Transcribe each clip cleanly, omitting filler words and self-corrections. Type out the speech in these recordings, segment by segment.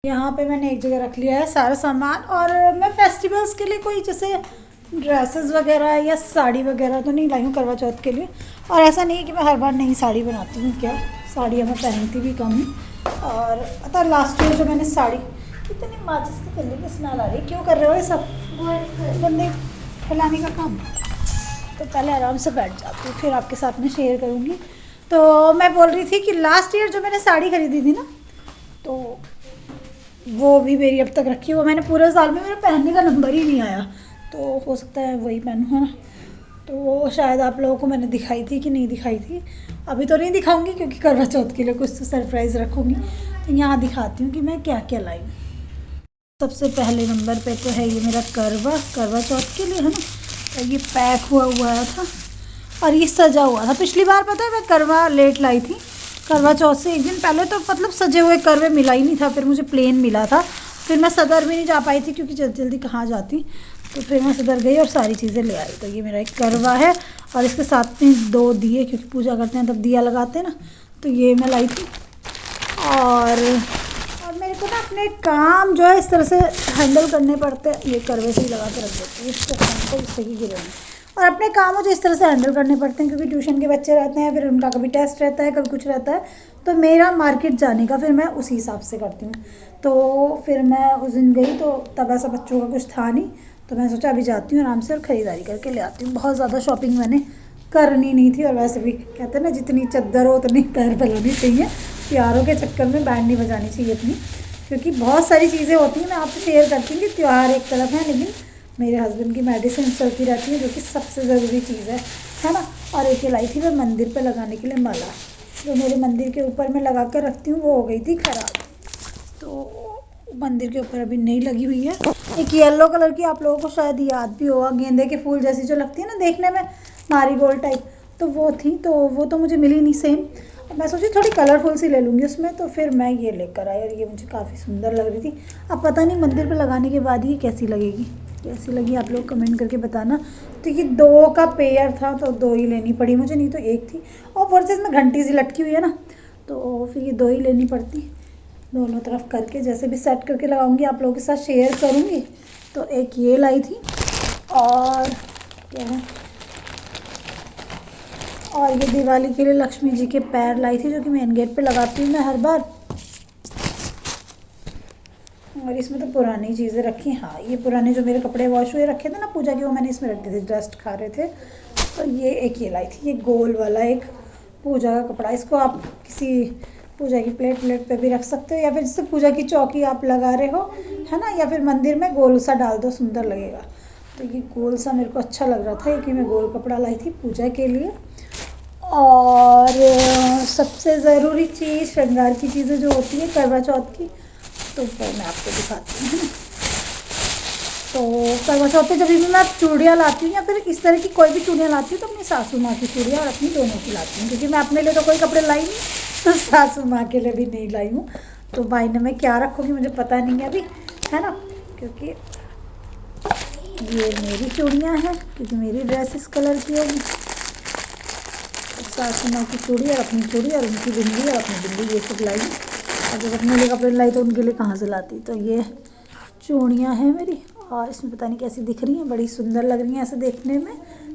यहाँ पे मैंने एक जगह रख लिया है सारा सामान। और मैं फेस्टिवल्स के लिए कोई जैसे ड्रेसेस वगैरह या साड़ी वगैरह तो नहीं लाई हूँ करवा चौथ के लिए। और ऐसा नहीं है कि मैं हर बार नई साड़ी बनाती हूँ, क्या साड़ियाँ मैं पहनती भी कम हूँ। और पता लास्ट ईयर जो मैंने साड़ी, कितनी माचिस की गंदी की स्मेल आ रही, क्यों कर रहे हो ये सब गंदे फैलाने का काम। तो पहले आराम से बैठ जाती हूँ, फिर आपके साथ में शेयर करूँगी। तो मैं बोल रही थी कि लास्ट ईयर जो मैंने साड़ी खरीदी थी ना, तो वो भी मेरी अब तक रखी है। वो मैंने पूरे साल में मेरे पहनने का नंबर ही नहीं आया, तो हो सकता है वही पहनूँ, है ना। तो वो शायद आप लोगों को मैंने दिखाई थी कि नहीं दिखाई थी, अभी तो नहीं दिखाऊंगी क्योंकि करवा चौथ के लिए कुछ तो सरप्राइज़ रखूँगी। तो यहाँ दिखाती हूँ कि मैं क्या क्या लाई हूँ। सबसे पहले नंबर पे तो है ये मेरा करवा चौथ के लिए, है ना। तो ये पैक हुआ था और ये सजा हुआ था। पिछली बार पता है मैं करवा लेट लाई थी, करवा चौथ से एक दिन पहले तो मतलब सजे हुए करवे मिला ही नहीं था, फिर मुझे प्लेन मिला था। फिर मैं सदर भी नहीं जा पाई थी क्योंकि जल्दी जल्दी कहाँ जाती, तो फिर मैं सदर गई और सारी चीज़ें ले आई। तो ये मेरा एक करवा है और इसके साथ में 2 दिए, क्योंकि पूजा करते हैं तब दिया लगाते हैं ना, तो ये मैं लाई थी। और मेरे को ना अपने काम जो है इस तरह से हैंडल करने पड़ते हैं, ये करवे से ही लगा के रख देती हूँ इसको, को इससे ही गिरे। और अपने काम मुझे इस तरह से हैंडल करने पड़ते हैं क्योंकि ट्यूशन के बच्चे रहते हैं, फिर उनका कभी टेस्ट रहता है, कभी कुछ रहता है, तो मेरा मार्केट जाने का फिर मैं उसी हिसाब से करती हूँ। तो फिर मैं उस दिन गई तो तब ऐसा बच्चों का कुछ था नहीं, तो मैं सोचा अभी जाती हूँ आराम से और ख़रीदारी करके ले आती हूँ। बहुत ज़्यादा शॉपिंग मैंने करनी नहीं थी, और वैसे भी कहते हैं ना जितनी चद्दर हो उतनी पैर फैलानी चाहिए, त्योहारों के चक्कर में बैंड नहीं बजानी चाहिए इतनी, क्योंकि बहुत सारी चीज़ें होती हैं। मैं आपसे शेयर करती हूँ कि त्यौहार एक तरफ है, लेकिन मेरे हस्बैंड की मेडिसिन चलती रहती है जो कि सबसे ज़रूरी चीज़ है ना। और एक ये लाई थी मैं मंदिर पे लगाने के लिए माला, जो मेरे मंदिर के ऊपर मैं लगा कर रखती हूँ, वो हो गई थी ख़राब, तो मंदिर के ऊपर अभी नहीं लगी हुई है। एक येलो कलर की, आप लोगों को शायद याद भी होगा, गेंदे के फूल जैसी जो लगती है ना देखने में, मारीगोल्ड टाइप, तो वो थी। तो वो तो मुझे मिली नहीं सेम, मैं सोची थोड़ी कलरफुल सी ले लूँगी उसमें, तो फिर मैं ये लेकर आई और ये मुझे काफ़ी सुंदर लग रही थी। अब पता नहीं मंदिर पे लगाने के बाद ये कैसी लगेगी, कैसी लगी आप लोग कमेंट करके बताना। तो ये 2 का पेयर था तो 2 ही लेनी पड़ी मुझे, नहीं तो एक थी। और वर्सेस में घंटी सी लटकी हुई है ना, तो फिर ये 2 ही लेनी पड़ती, दोनों तरफ करके जैसे भी सेट करके लगाऊंगी आप लोगों के साथ शेयर करूँगी। तो एक ये लाई थी, और क्या है, और ये दिवाली के लिए लक्ष्मी जी के पैर लाई थी, जो कि मेन गेट पे लगाती हूँ मैं हर बार। और इसमें तो पुरानी चीज़ें रखी, हाँ ये पुराने जो मेरे कपड़े वॉश हुए रखे थे ना पूजा के, वो मैंने इसमें रख दिए थे, डस्ट खा रहे थे। तो ये लाई थी, ये गोल वाला एक पूजा का कपड़ा, इसको आप किसी पूजा की प्लेट पे भी रख सकते हो, या फिर जैसे पूजा की चौकी आप लगा रहे हो, है ना, या फिर मंदिर में गोल सा डाल दो, सुंदर लगेगा। तो ये गोल सा मेरे को अच्छा लग रहा था, कि मैं गोल कपड़ा लाई थी पूजा के लिए। और सबसे ज़रूरी चीज़, श्रृंगार की चीज़ें जो होती है करवा चौथ की, तो वो मैं आपको दिखाती हूँ। तो करवा चौथ पे जब भी मैं चूड़ियाँ लाती हूँ, या फिर इस तरह की कोई भी चूड़ियाँ लाती हूँ, तो अपनी सासू माँ की चूड़ियाँ और अपनी दोनों की लाती हूँ, क्योंकि मैं अपने लिए तो कोई कपड़े लाई नहीं, तो सासू माँ के लिए भी नहीं लाई हूँ। तो मायने में क्या रखूँगी मुझे पता नहीं है अभी, है ना, क्योंकि ये मेरी चूड़ियाँ हैं, क्योंकि मेरी ड्रेस इस कलर की होगी। सासू माँ की चूड़ी और अपनी चूड़ी और उनकी बिंदी और अपनी बिंदी, ये सब लाई। और जब अपने लिए कपड़े लाई तो उनके लिए कहाँ से लाती। तो ये चूड़ियाँ हैं मेरी, और इसमें पता नहीं कैसी दिख रही हैं, बड़ी सुंदर लग रही हैं ऐसे देखने में।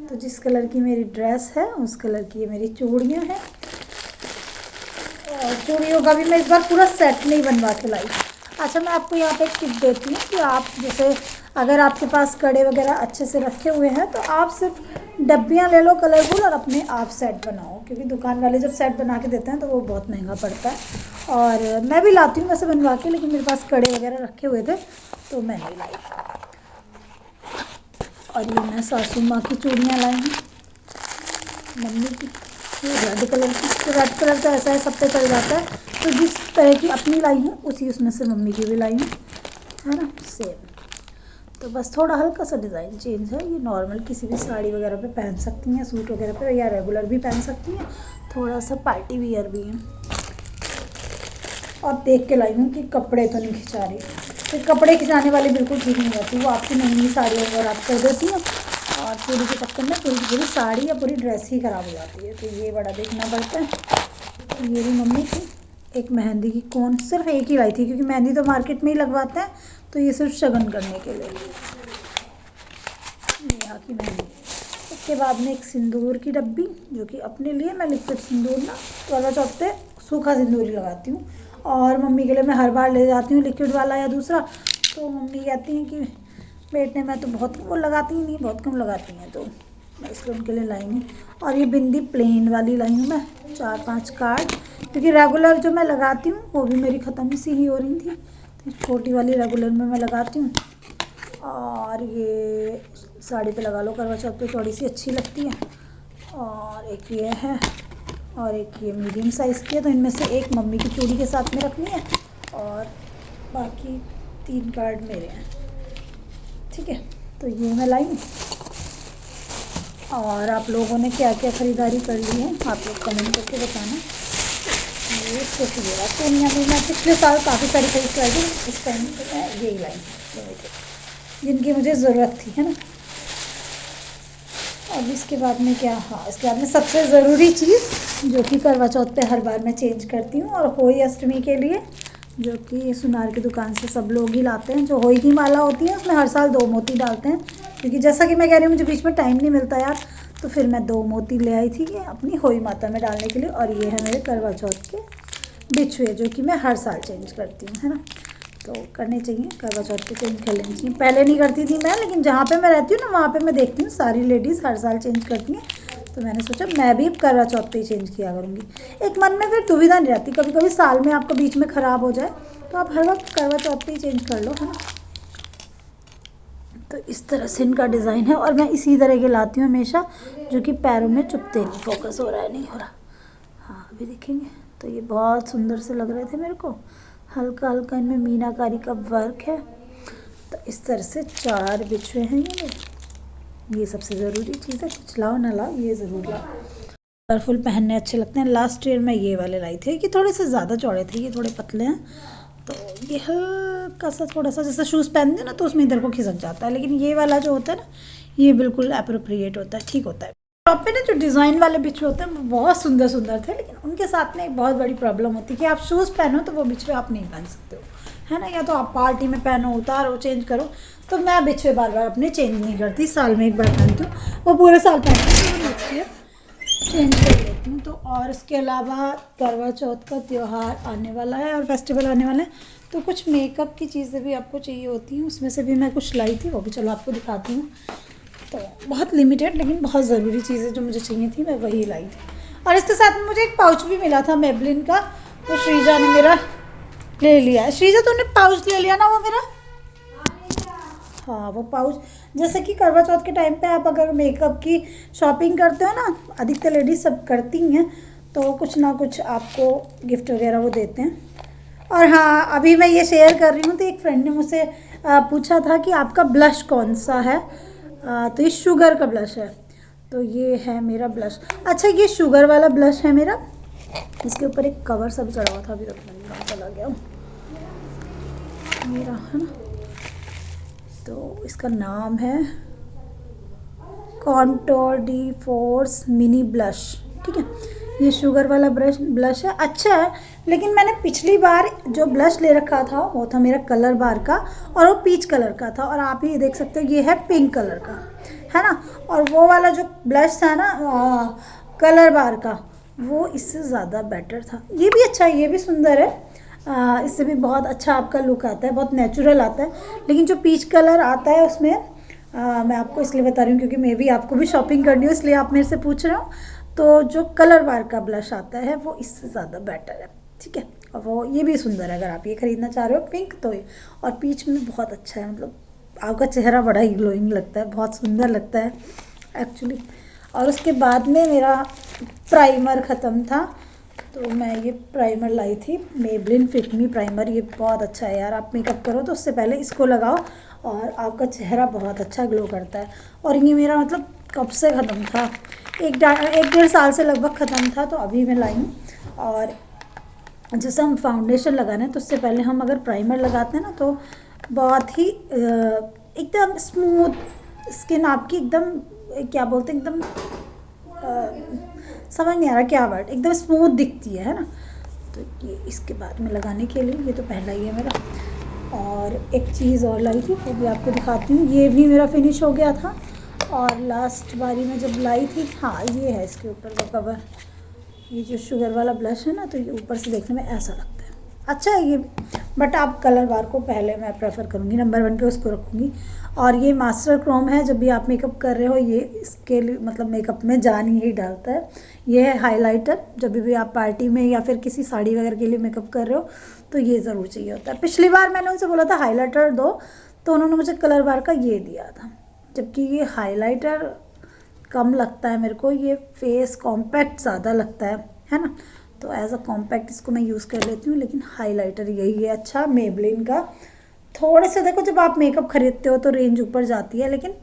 तो जिस कलर की मेरी ड्रेस है उस कलर की ये मेरी चूड़ियाँ हैं। और चूड़ियों का भी मैं इस बार पूरा सेट नहीं बनवा के लाई। अच्छा, मैं आपको यहाँ पे एक टिप देती हूँ कि आप जैसे अगर आपके पास कड़े वगैरह अच्छे से रखे हुए हैं, तो आप सिर्फ डब्बियाँ ले लो कलरफुल और अपने आप सेट बनाओ, क्योंकि दुकान वाले जब सेट बना के देते हैं तो वो बहुत महंगा पड़ता है। और मैं भी लाती हूँ वैसे बनवा के, लेकिन मेरे पास कड़े वगैरह रखे हुए थे तो मैं नहीं लाई। और ये मैं सासू माँ की चूड़ियाँ लाई हूँ, मम्मी की, ये रेड कलर की। तो रेड कलर तो ऐसा है सब पे चल जाता है, तो जिस तरह की अपनी लाई हूँ उसी उसमें से मम्मी की भी लाई हूँ, है ना, सेम। तो बस थोड़ा हल्का सा डिज़ाइन चेंज है। ये नॉर्मल किसी भी साड़ी वगैरह पे पहन सकती हैं, सूट वगैरह पे, या रेगुलर भी पहन सकती हैं, थोड़ा सा पार्टी वियर भी है। और देख के लाई हूँ कि कपड़े तो नहीं खिंचा रही, तो कपड़े खिंचाने वाली बिल्कुल ठीक नहीं होती, वो आपकी नई नई साड़ियों वगैरह आप कर देती हैं, और पूरी के चक्कर में पूरी साड़ी या पूरी ड्रेस ही ख़राब हो जाती है। तो ये बड़ा देखना पड़ता है। तो ये भी मम्मी थी, एक मेहंदी की कोन, सिर्फ एक ही लाई थी क्योंकि मेहंदी तो मार्केट में ही लगवाते हैं, तो ये सिर्फ शगन करने के लिए। यहाँ की मेहंदी। उसके बाद में एक सिंदूर की डब्बी, जो कि अपने लिए मैं लिक्विड सिंदूर ना करवा चौथ पे सूखा सिंदूर ही लगाती हूँ, और मम्मी के लिए मैं हर बार ले जाती हूँ लिक्विड वाला या दूसरा। तो मम्मी कहती हैं कि बेटे मैं तो बहुत वो लगाती ही नहीं, बहुत कम लगाती हैं, तो मैं इसलिए उनके लिए लाई नहीं। और ये बिंदी प्लेन वाली लाई हूँ मैं, 4-5 कार्ड, क्योंकि रेगुलर जो मैं लगाती हूँ वो भी मेरी ख़त्म सी ही हो रही थी, तो छोटी वाली रेगुलर में मैं लगाती हूँ। और ये साड़ी पे लगा लो करवा चौथ पे, थोड़ी सी अच्छी लगती है। और एक ये है, और एक ये मीडियम साइज़ की है, तो इनमें से एक मम्मी की चूड़ी के साथ में रखनी है और बाकी 3 कार्ड मेरे हैं। ठीक है, तो ये मैं लाई हूँ। और आप लोगों ने क्या क्या ख़रीदारी कर ली है आप लोग कमेंट करके बताना। ये सोचिएगा सोनिया में मैं पिछले साल काफ़ी सारी खरीद लाई थी, इस टाइम तो मैं यही लाई जिनकी मुझे ज़रूरत थी, है ना। अब इसके बाद में क्या, हाँ इसके बाद में सबसे ज़रूरी चीज़ जो कि करवा चौथ पे हर बार मैं चेंज करती हूँ, और होई अष्टमी के लिए जो कि सुनार की दुकान से सब लोग ही लाते हैं, जो होई की माला होती है उसमें हर साल 2 मोती डालते हैं, क्योंकि जैसा कि मैं कह रही हूँ मुझे बीच में टाइम नहीं मिलता यार, तो फिर मैं 2 मोती ले आई थी ये अपनी होई माता में डालने के लिए। और ये है मेरे करवा चौथ के बिछुए, जो कि मैं हर साल चेंज करती हूँ, है ना। तो करने चाहिए करवा चौथ पे, चेंज कर लेनी चाहिए। पहले नहीं करती थी मैं, लेकिन जहाँ पे मैं रहती हूँ ना वहाँ पे मैं देखती हूँ सारी लेडीज़ हर साल चेंज करती हैं, तो मैंने सोचा मैं भी करवा चौथ पे ही चेंज किया करूँगी। एक मन में फिर दुविधा नहीं रहती, कभी कभी साल में आपका बीच में ख़राब हो जाए तो आप हर वक्त करवा चौथ पे ही चेंज कर लो, है ना। तो इस तरह से इनका डिज़ाइन है, और मैं इसी तरह के लाती हूँ हमेशा, जो कि पैरों में चुभते नहीं। फोकस हो रहा है, नहीं हो रहा, हाँ अभी देखेंगे। तो ये बहुत सुंदर से लग रहे थे मेरे को, हल्का हल्का इनमें मीनाकारी का वर्क है। तो इस तरह से 4 बिछुए हैं ये सबसे ज़रूरी चीज़ है, कुछ लाओ ना लाओ ये ज़रूर लाओ, कलरफुल पहनने अच्छे लगते हैं। लास्ट ईयर मैं ये वाले लाई थे कि थोड़े से ज़्यादा चौड़े थे, ये थोड़े पतले हैं, तो ये हल्का सा थोड़ा सा जैसे शूज़ पहनते हैं ना तो उसमें इधर को खिसक जाता है, लेकिन ये वाला जो होता है ना ये बिल्कुल अप्रोप्रिएट होता है, ठीक होता है। टॉप पे ना जो डिज़ाइन वाले बिछुए होते हैं वो बहुत सुंदर सुंदर थे, लेकिन उनके साथ में एक बहुत बड़ी प्रॉब्लम होती है कि आप शूज़ पहनो तो वो बिछुए आप नहीं पहन सकते हो, है ना। या तो आप पार्टी में पहनो, उतारो, चेंज करो। तो मैं बिछुए बार बार अपने चेंज नहीं करती, साल में एक बार पहनती हूँ, वो पूरे साल पहनती हूँ, नेक्स्ट ईयर चेंज कर लेती हूँ। तो और इसके अलावा करवा चौथ का त्यौहार आने वाला है और फेस्टिवल आने वाला है, तो कुछ मेकअप की चीज़ें भी आपको चाहिए होती हैं, उसमें से भी मैं कुछ लाई थी, वो भी चलो आपको दिखाती हूँ। तो बहुत लिमिटेड लेकिन बहुत ज़रूरी चीज़ें जो मुझे चाहिए थी मैं वही लाई थी। और इसके साथ में मुझे एक पाउच भी मिला था मेबलिन का, वो श्रीजा ने मेरा ले लिया है। श्रीजा तूने पाउच ले लिया ना वो मेरा? हाँ वो पाउच, जैसे कि करवा चौथ के टाइम पे आप अगर मेकअप की शॉपिंग करते हो ना, अधिकतर लेडीज सब करती हैं, तो कुछ ना कुछ आपको गिफ्ट वगैरह वो देते हैं। और हाँ अभी मैं ये शेयर कर रही हूँ, तो एक फ्रेंड ने मुझसे पूछा था कि आपका ब्लश कौन सा है, तो ये शुगर का ब्लश है, तो ये है मेरा ब्लश। अच्छा ये शुगर वाला ब्लश है मेरा, इसके ऊपर एक कवर सब चढ़ा हुआ था, अभी तक मैंने चला गया मेरा, है ना। तो इसका नाम है contour D force mini blush, ठीक है। ये शुगर वाला ब्लश है, अच्छा है, लेकिन मैंने पिछली बार जो ब्लश ले रखा था वो था मेरा कलर बार का, और वो पीच कलर का था, और आप ही देख सकते हो ये है पिंक कलर का, है ना। और वो वाला जो ब्लश था ना कलर बार का, वो इससे ज़्यादा बेटर था। ये भी अच्छा है, ये भी सुंदर है, इससे भी बहुत अच्छा आपका लुक आता है, बहुत नेचुरल आता है। लेकिन जो पीच कलर आता है उसमें मैं आपको इसलिए बता रही हूँ क्योंकि मैं भी आपको भी शॉपिंग करनी हो, इसलिए आप मेरे से पूछ रहे हो। तो जो कलर बार का ब्लश आता है वो इससे ज़्यादा बेटर है, ठीक है। और वो ये भी सुंदर है, अगर आप ये ख़रीदना चाह रहे हो पिंक तो ये, और पीच में बहुत अच्छा है, मतलब आपका चेहरा बड़ा ही ग्लोइंग लगता है, बहुत सुंदर लगता है एक्चुअली। और उसके बाद में मेरा प्राइमर ख़त्म था, तो मैं ये प्राइमर लाई थी, मेबलिन फिट मी प्राइमर। ये बहुत अच्छा है यार, आप मेकअप करो तो उससे पहले इसको लगाओ और आपका चेहरा बहुत अच्छा ग्लो करता है। और ये मेरा मतलब कब से ख़त्म था, 1-1.5 साल से लगभग ख़त्म था, तो अभी मैं लाई हूँ। और जैसे हम फाउंडेशन लगाना है तो उससे पहले हम अगर प्राइमर लगाते हैं ना तो बहुत ही एकदम स्मूथ स्किन आपकी, एकदम क्या बोलते हैं, एकदम समझ नहीं आ रहा क्या वर्ड, एकदम स्मूथ दिखती है ना। तो ये इसके बाद में लगाने के लिए, ये तो पहला ही है मेरा। और एक चीज़ और लाई थी वो भी आपको दिखाती हूँ, ये भी मेरा फिनिश हो गया था। और लास्ट बारी में जब लाई थी, हाँ ये है इसके ऊपर का कवर, ये जो शुगर वाला ब्लश है ना, तो ये ऊपर से देखने में ऐसा लगता है, अच्छा है ये। बट आप कलर बार को पहले मैं प्रेफर करूँगी, नंबर 1 पे उसको रखूँगी। और ये मास्टर क्रोम है, जब भी आप मेकअप कर रहे हो ये इसके लिए मतलब मेकअप में जान ही डालता है। ये है हाइलाइटर, जब भी आप पार्टी में या फिर किसी साड़ी वगैरह के लिए मेकअप कर रहे हो तो ये ज़रूर चाहिए होता है। पिछली बार मैंने उनसे बोला था हाइलाइटर दो, तो उन्होंने मुझे कलर बार का ये दिया था, जबकि ये हाइलाइटर कम लगता है मेरे को, ये फेस कॉम्पैक्ट ज़्यादा लगता है ना। तो एज अ कॉम्पैक्ट इसको मैं यूज़ कर लेती हूँ, लेकिन हाइलाइटर यही है अच्छा मेबलिन का। थोड़े से देखो जब आप मेकअप खरीदते हो तो रेंज ऊपर जाती है, लेकिन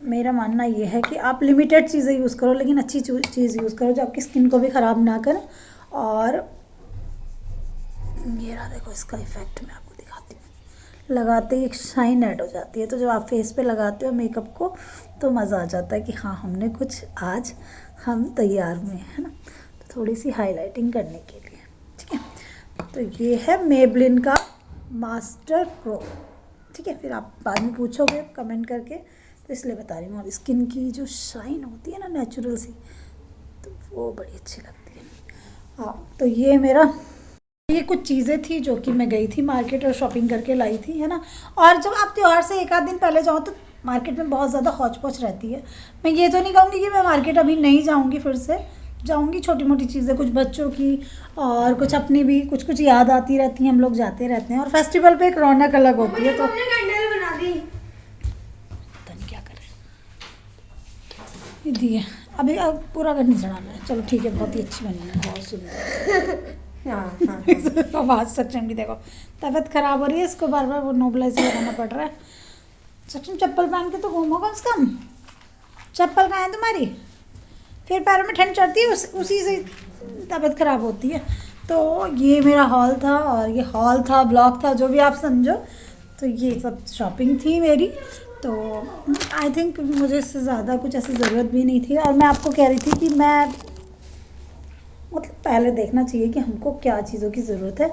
मेरा मानना ये है कि आप लिमिटेड चीज़ें यूज़ करो, लेकिन अच्छी चीज़ यूज़ करो जो आपकी स्किन को भी ख़राब ना करे। और ये रहा देखो इसका इफ़ेक्ट, मैं आपको दिखाती हूँ, लगाते ही एक शाइन ऐड हो जाती है। तो जब आप फेस पे लगाते हो मेकअप को तो मज़ा आ जाता है कि हाँ हमने कुछ आज हम तैयार हुए हैं ना। तो थोड़ी सी हाइलाइटिंग करने के लिए, ठीक है। तो ये है मेबलिन का मास्टर क्रो, ठीक है। फिर आप बाद में पूछोगे कमेंट करके, तो इसलिए बता रही हूँ। और स्किन की जो शाइन होती है ना नेचुरल सी, तो वो बड़ी अच्छी लगती है। हाँ तो ये कुछ चीज़ें थी जो कि मैं गई थी मार्केट और शॉपिंग करके लाई थी, है ना। और जब आप त्यौहार से एक आध दिन पहले जाओ तो मार्केट में बहुत ज़्यादा हौच पौच रहती है। मैं ये तो नहीं कहूँगी कि मैं मार्केट अभी नहीं जाऊँगी, फिर से जाऊँगी। छोटी मोटी चीज़ें कुछ बच्चों की और कुछ अपनी भी कुछ कुछ याद आती रहती हैं, हम लोग जाते रहते हैं। और फेस्टिवल पे एक रौनक अलग होती है। तो क्या करें ये दिए अभी, अब पूरा घर नहीं चढ़ाना है। चलो ठीक है, बहुत ही अच्छी बनी है, बहुत सुंदर। आवाज़ सचिन की देखो, तबीयत खराब हो रही है, इसको बार बार वो नोबलाइज लगाना पड़ रहा है। सचिन चप्पल पहन के तो घूमो कम से कम, चप्पल कहाँ है तुम्हारी? फिर पैरों में ठंड चढ़ती है, उसी से तबीयत खराब होती है। तो ये मेरा हॉल था, और ये हॉल था, ब्लॉग था, जो भी आप समझो। तो ये सब शॉपिंग थी मेरी। तो आई थिंक मुझे इससे ज़्यादा कुछ ऐसी ज़रूरत भी नहीं थी। और मैं आपको कह रही थी कि मैं मतलब पहले देखना चाहिए कि हमको क्या चीज़ों की ज़रूरत है।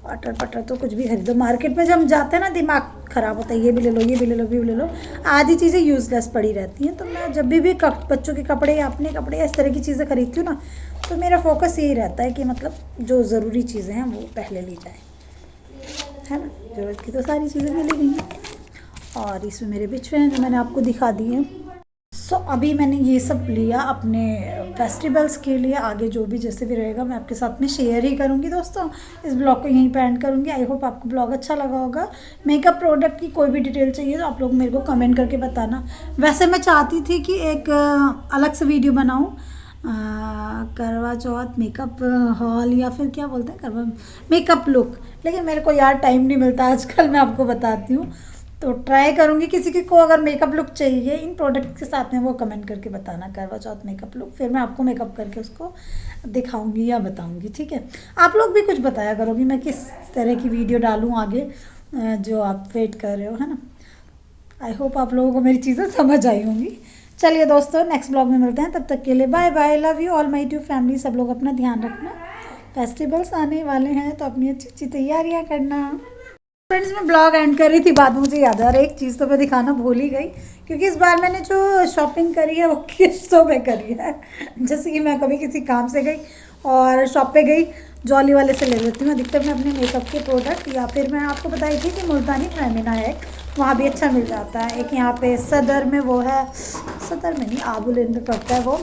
अटर पटर तो कुछ भी खरीदो, मार्केट में जब हम जाते हैं ना दिमाग ख़राब होता है, ये भी ले लो, ये भी ले लो, ये भी ले लो, आधी चीज़ें यूज़लेस पड़ी रहती हैं। तो मैं जब भी बच्चों के कपड़े या अपने कपड़े या इस तरह की चीज़ें खरीदती हूँ ना, तो मेरा फोकस यही रहता है कि मतलब जो ज़रूरी चीज़ें हैं वो पहले ली जाए, है ना। ज़रूरत की तो सारी चीज़ें मिली गई हैं। और इसमें मेरे बिछुए हैं जो मैंने आपको दिखा दिए हैं। सो अभी मैंने ये सब लिया अपने फेस्टिवल्स के लिए। आगे जो भी जैसे भी रहेगा मैं आपके साथ में शेयर ही करूँगी दोस्तों। इस ब्लॉग को यहीं पे एंड करूँगी। आई होप आपको ब्लॉग अच्छा लगा होगा। मेकअप प्रोडक्ट की कोई भी डिटेल चाहिए तो आप लोग मेरे को कमेंट करके बताना। वैसे मैं चाहती थी कि एक अलग से वीडियो बनाऊँ, करवा चौथ मेकअप हॉल या फिर क्या बोलते हैं करवा मेकअप लुक, लेकिन मेरे को यार टाइम नहीं मिलता आजकल, मैं आपको बताती हूँ। तो ट्राई करूँगी किसी को अगर मेकअप लुक चाहिए इन प्रोडक्ट के साथ में, वो कमेंट करके बताना करवा चौथ मेकअप लुक, फिर मैं आपको मेकअप करके उसको दिखाऊंगी या बताऊंगी, ठीक है। आप लोग भी कुछ बताया करोगी मैं किस तरह की वीडियो डालूँ आगे, जो आप वेट कर रहे हो, है ना। आई होप आप लोगों को मेरी चीज़ें समझ आई होंगी। चलिए दोस्तों, नेक्स्ट ब्लॉग में मिलते हैं, तब तक के लिए bye bye, love you all my to family. सब लोग अपना ध्यान रखना, फेस्टिवल्स आने वाले हैं तो अपनी अच्छी अच्छी तैयारियाँ करना। फ्रेंड्स मैं ब्लॉग एंड कर रही थी, बाद में मुझे याद आ रहा है एक चीज़ तो मैं दिखाना भूल ही गई, क्योंकि इस बार मैंने जो शॉपिंग करी है वो किस्तों पे करी है। जैसे कि मैं कभी किसी काम से गई और शॉप पे गई, जॉली वाले से ले लेती हूँ अधिकतर मैं अपने मेकअप के प्रोडक्ट, या फिर मैं आपको बताई थी कि मुल्तानी फेमिना है, वहाँ भी अच्छा मिल जाता है। एक यहाँ पे सदर में वो है, सदर में नहीं आबुलेन में पड़ता है वो,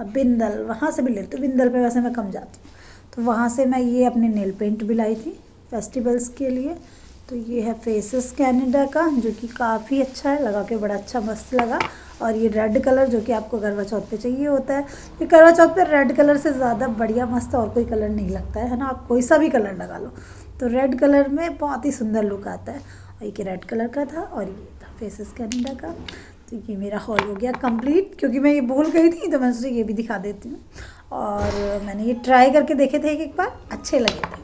बिंदल, वहाँ से भी लेती हूँ। बिंदल पे वैसे मैं कम जाती हूँ, तो वहाँ से मैं ये अपने नेल पेंट भी लाई थी फेस्टिवल्स के लिए। तो ये है फेसेस कैनेडा का, जो कि काफ़ी अच्छा है, लगा के बड़ा अच्छा मस्त लगा। और ये रेड कलर जो कि आपको करवा चौथ पे चाहिए होता है, ये करवा चौथ पे रेड कलर से ज़्यादा बढ़िया मस्त और कोई कलर नहीं लगता है ना। आप कोई सा भी कलर लगा लो तो रेड कलर में बहुत ही सुंदर लुक आता है। और ये रेड कलर का था और ये था फेसेस कैनेडा का। तो ये मेरा हॉल हो गया कंप्लीट, क्योंकि मैं ये भूल गई थी तो मैं सोची ये भी दिखा देती हूँ। और मैंने ये ट्राई करके देखे थे एक बार, अच्छे लगे थे।